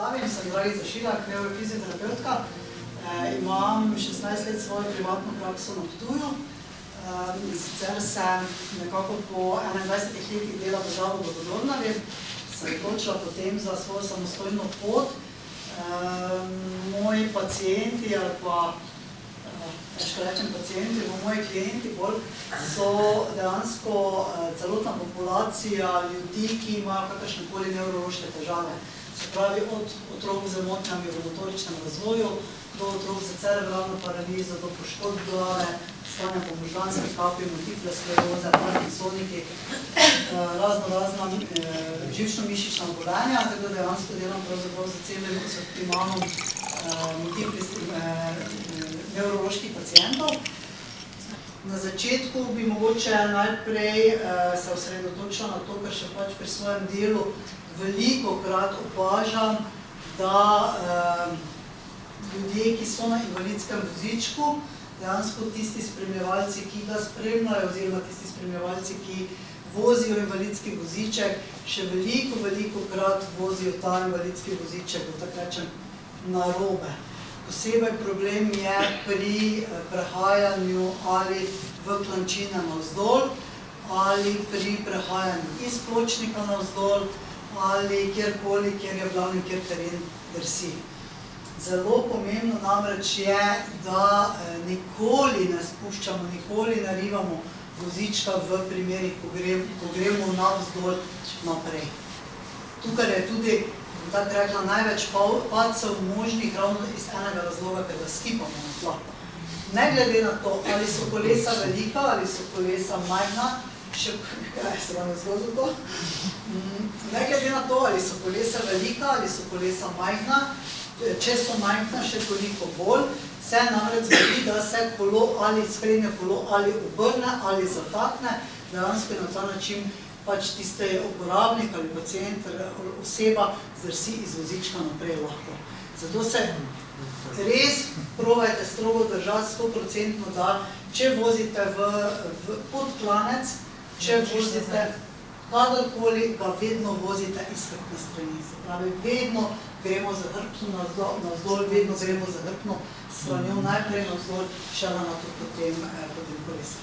predstavim, sem Dragica Šilak, neurofizioterapeutka. Imam 16 let svojo privatno prakso na Ptuju. Sicer sem nekako po 21 letih dela v Zavodu v Dornavi, sem odločila potem za svojo samostojno pot. Moji pacienti ali pa, težko rečem pacienti, moji klienti bolj, so dejansko celotna populacija ljudi, ki imajo kakršnekoli nevrološke težave. Se pravi, od otrok z motnjami v motoričnem razvoju, do otrok z cerebralno paralizo, do poškodb glave, stanja po možganski kapi, multiple skleroze, parkinsoniki, razna živčno-mišična obolenja, tako da dejansko delam pravzaprav za celim sortimanom nevroloških pacientov. Na začetku bi mogoče najprej se osredotočila na to, ker še pač pri svojem delu velikokrat opažam, da ljudje, ki so na invalidskem vozičku, dejansko tisti spremljevalci, ki ga spremljajo, oziroma tisti spremljevalci, ki vozijo invalidski voziček, še velikokrat vozijo ta invalidski voziček, da tako rečem, narobe. Posebej problem je pri prehajanju ali v klančine navzdol, ali pri prehajanju iz pločnika navzdol, ali kjerkoli, kjer je glavni, kjer teren drsi. Zelo pomembno namreč je, da nikoli ne spuščamo, nikoli ne rivamo vozička v primerih, ko gremo navzdol naprej. Tukaj je tudi, tako rekla, največ padcev možnih ravno iz enega razloga, ker ga skipamo na tla. Ne glede na to, ali so kolesa velika, ali so kolesa majhna, še kaj se vam je zgodilo to? Ne glede na to, ali so kolesa velika, ali so kolesa majhna, če so majhna, še toliko bolj, se namreč zgodi, da se kolo ali sprednje kolo ali obrne ali zatakne, dejansko na ta način pač tiste uporabnik ali pacient, oseba zdrsi iz vozička naprej lahko. Zato se res probajte strogo držati 100%, da če vozite pod klanec, če vozite kadarkoli, ga vedno vozite iz hrbtne strani. Se pravi, vedno gremo za hrbtno navzdol, vedno gremo za hrbtno stranjo, najprej navzdol, šele na to potem kolesa.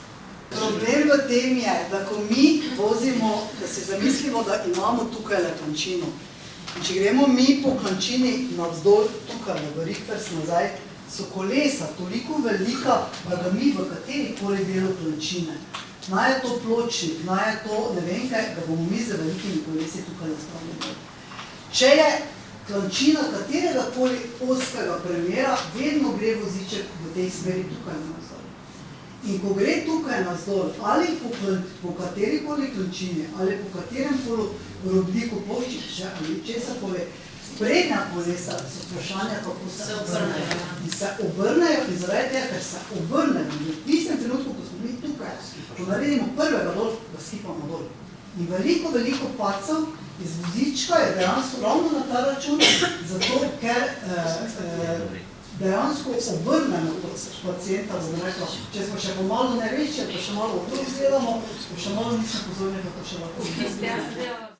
Problem v tem je, da ko mi vozimo, da si zamislimo, da imamo tukaj le klančino. In če gremo mi po klančini navzdol, tukaj v rikvers nazaj, so kolesa toliko velika, da ga mi v katerikoli delu klančine. Naj je to pločnik, naj je to ne vem kaj, da bomo mi z velikimi kolesi tukaj nastavljeni. Če je klančina kateregakoli ozkega premjera, vedno gre voziček v tej smeri tukaj navzdol. In ko gre tukaj navzdol, ali po katerikoli klančini, ali po katerem robliku ploščiče, ali česa pove, prednja kolesa so vprašanja, kako se obrnejo. In se obrnejo in zaradi tega, ker se obrnejo. V tistem trenutku, ko smo mi tukaj, ko naredimo prvega dol, ga skipamo dol. In veliko padcev iz vozička je dejansko ravno na ta račun, zato ker dejansko obrnemo pacienta, da bi rekla, če smo še pomalo nevečje, pa še malo otrok gledamo, pa še malo nismo pozorni, kako še lahko.